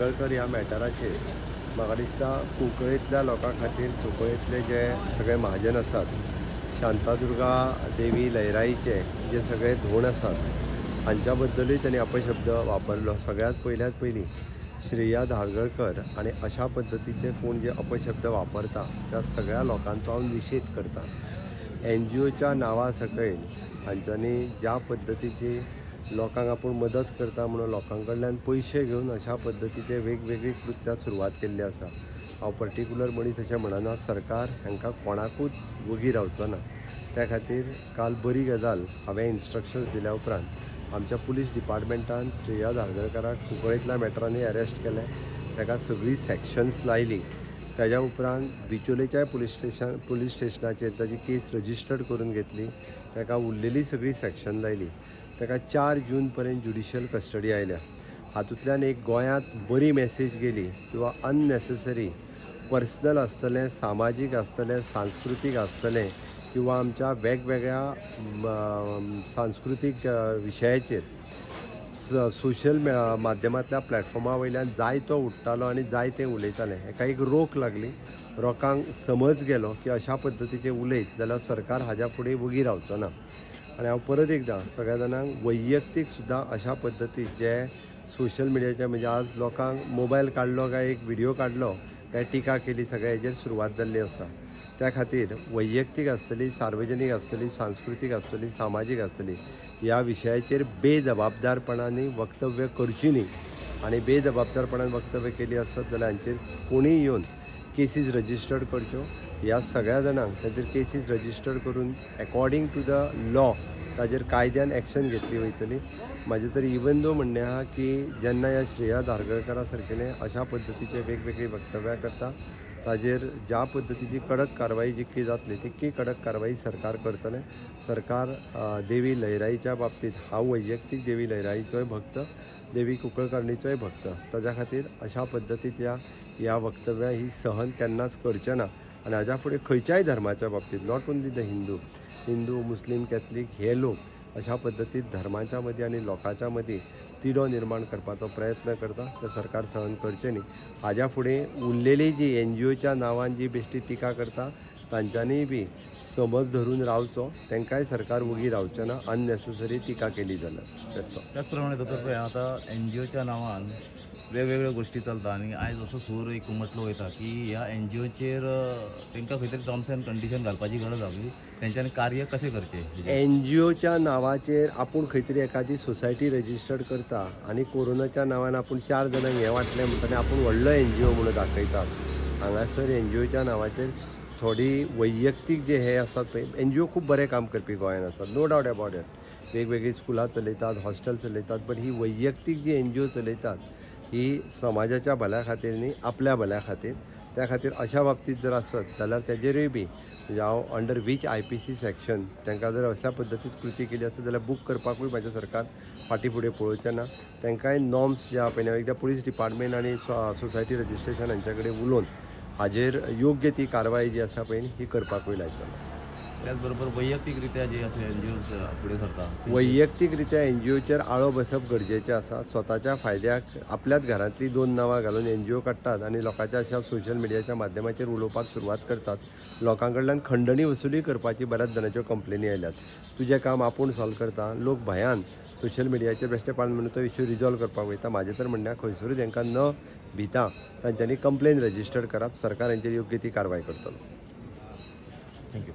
धारगळकर ह्या मॅटराचेर म्हाका दिसता कुंकळेंतल्या लोकां खातीर कुंकळेंतले जे सगळे महाजन आसात, शांतादुर्गा देवी लयराईचे जे सगळे धोंड आसात हांच्या बद्दलूय त्यांनी अपशब्द वापरलो। सगळ्यात पयली श्रेया धारगळकर आणि अशा पद्धतीचे कोण जे अपशब्द वापरता त्या सगळ्या लोकांचो हांव निषेध करता। NGOच्या नांवा सकयल हांच्यांनी ज्या पद्धतीची लोकांक आपूण मदत करता म्हणून लोकां कडल्यान पयशे घेवन अशा पद्धतीचे वेगवेगळी कृत्यां सुरवात केल्ली आसा। हांव पर्टिक्युलर मनीस अशें म्हणना, सरकार हांकां कोणाकूच वगी रावचो ना। त्या खातीर काल बरी गजाल हांवें इन्स्ट्रक्शन्स दिल्या उपरांत आमच्या पुलीस डिपार्टमेंटान श्रेया धारगळकराक कुंकळेंतल्या मॅटरांनी अरेस्ट केलें, ताका सगळी सॅक्शन्स लायली। ताज्या उपरांत बिचोलेच्या पुलीस स्टेशनाचेर ताजी केस रजिस्टर्ड करून घेतली, ताका उरलेली सगळी सॅक्शन लायली। ताका 4 जून पर्यंत ज्युडिशियल कस्टडी आयल्या। हातूंतल्यान एक गोंयांत बरी मॅसेज गेली किंवा अननेसेसरी पर्सनल आसतलें, सामाजीक आसतलें, सांस्कृतीक आसतलें किंवा आमच्या वेगवेगळ्या सांस्कृतीक विशयाचेर सोशल माध्यमांतल्या प्लॅटफॉर्मा वयल्यान जायतो उठतालो आनी जायते उलयताले। हेका एक रोख लागली, लोकांक समज गेलो की अशा पद्धतीचे उलयत जाल्यार सरकार हाज्या फुडें वगी रावचो ना। आनी हांव परत एकदां सगळ्या जाणांक वैयक्तीक सुद्दां अशा पद्धतीचे जे सोशल मिडियाचे म्हणजे आज लोकांक मोबायल काडलो काय एक व्हिडिओ काडलो काय टिका केली, सगळ्या हेजेर सुरवात जाल्ली आसा। त्या खातीर वैयक्तीक आसतली, सार्वजनीक आसतली, सांस्कृतीक आसतली, सामाजीक आसतली, ह्या विशयाचेर बेजबाबदारपणांनी वक्तव्य करची न्ही। आनी बेजबाबदारपणान वक्तव्य केली आसत जाल्यार हांचेर कोणीय येवन केसीस रजिस्टर्ड करच्यो। ह्या सगळ्या जाणांक ताचेर केसीस रजिस्टर्ड करून अकॉर्डिंग टू द लॉ ताचेर कायद्यान एक्शन घेतली वयतली। म्हाजें तरी इवन दो म्हणणें आहा की जेन्ना ह्या श्रेया धारगळकरा सारकेले अशा पद्धतीचे वेगवेगळी वक्तव्यां करता ताचेर ज्या पद्धतीची कडक कारवाई जितकी जातली तितकी कडक कारवाई सरकार करतलें। सरकार देवी लयराईच्या बाबतींत हांव वैयक्तीक देवी लयराईचोय भक्त, देवी कुंकळकर्णीचोय भक्त, ताज्या खातीर अशा पद्धतीच्या ह्या वक्तव्यां ही सहन केन्नाच करचें ना। आनी हाज्या फुडें खंयच्याय धर्माच्या बाबतींत, not only the Hindu, Muslim, Catholic हे लोक अशा पद्धतीत धर्माच्या मदीं आनी लोकांच्या मदीं तिडो निर्माण करपाचो प्रयत्न करता ते सरकार सहन करचें न्ही। हाज्या फुडें उरलेली जी NGOच्या नांवान जी बेश्टी टिका करता तांच्यांनीय बी समज धरून रावचो, तांकांय सरकार वगी रावचें ना अननेसेसरी टिका केली जाल्यार। त्याच प्रमाणे दोतोर पळय आतां NGOच्या नांवान वेगवेगळ्यो गोष्टी चलता आनी आयज असो सूर एक उमटलो वयता की ह्या NGOचेर तांकां खंय तरी टर्म्स एंड कंडिशन घालपाची गरज आसा, तेंच्यांनी कार्य कशें करचें। NGOच्या नांवाचेर आपूण खंय तरी एखादी सोसायटी रजिस्टर्ड करता आनी कोरोनाच्या नांवान आपूण 4 जाणांक हें वाटलें म्हणटना आपूण व्हडलो NGO म्हणून दाखयतात। हांगासर NGOच्या नांवाचेर थोडी वैयक्तीक जे हे आसात पळय, NGO खूब बरें काम करपी गोंयांत आसात, नो डावट अबाउट इट। वेगवेगळी स्कुलां चलयतात, हॉस्टेल चलयतात, बट ही वैयक्तीक जी NGO चलयतात ही समाजाच्या भल्या खातीर न्ही, आपल्या भल्या खातीर। त्या खातीर अशा बाबतींत जर आसत जाल्यार तेजेरूय बी हांव अंडर वीच IPC सेक्शन तांकां जर अशा पद्धतीत कृती केली आसत जाल्यार बूक करपाकूय म्हाजें सरकार फाटीं फुडें पळोवचें ना। तांकांय नॉर्म्स जे आहा पळय हांव एकदां पुलीस डिपार्टमेंट आनी सोसायटी रजिस्ट्रेशन हांचे कडेन उलोवन हाजेर योग्य ती कारवाई जी आसा पळय ही करपाकूय लायतलो। त्याचबरोबर वैयक्तीक रित्या जे असे NGO फुडें सरता, वैयक्तीक रित्या NGOचेर आळो बसप गरजेचें आसा। स्वताच्या फायद्याक आपल्याच घरांतली 2 नांवां घालून NGO काडटात आनी लोकांच्या अशा सोशल मिडियाच्या माध्यमाचेर उलोवपाक सुरवात करतात। लोकां कडल्यान खंडणी वसुली करपाची बऱ्याच जाणांच्यो कंप्लेनी आयल्यात। तुजें काम आपूण सॉल्व करता, लोक भयान सोशल मिडियाचेर बेश्टे पान म्हणून तो इश्यू रिजॉल्व करपाक वयता। म्हाजें तर म्हणणें खंयसरूच हांकां न भिता तांच्यांनी कंप्लेन रजिस्टर्ड करप, सरकार हांचेर योग्य ती कारवाय करतलो। थँक्यू।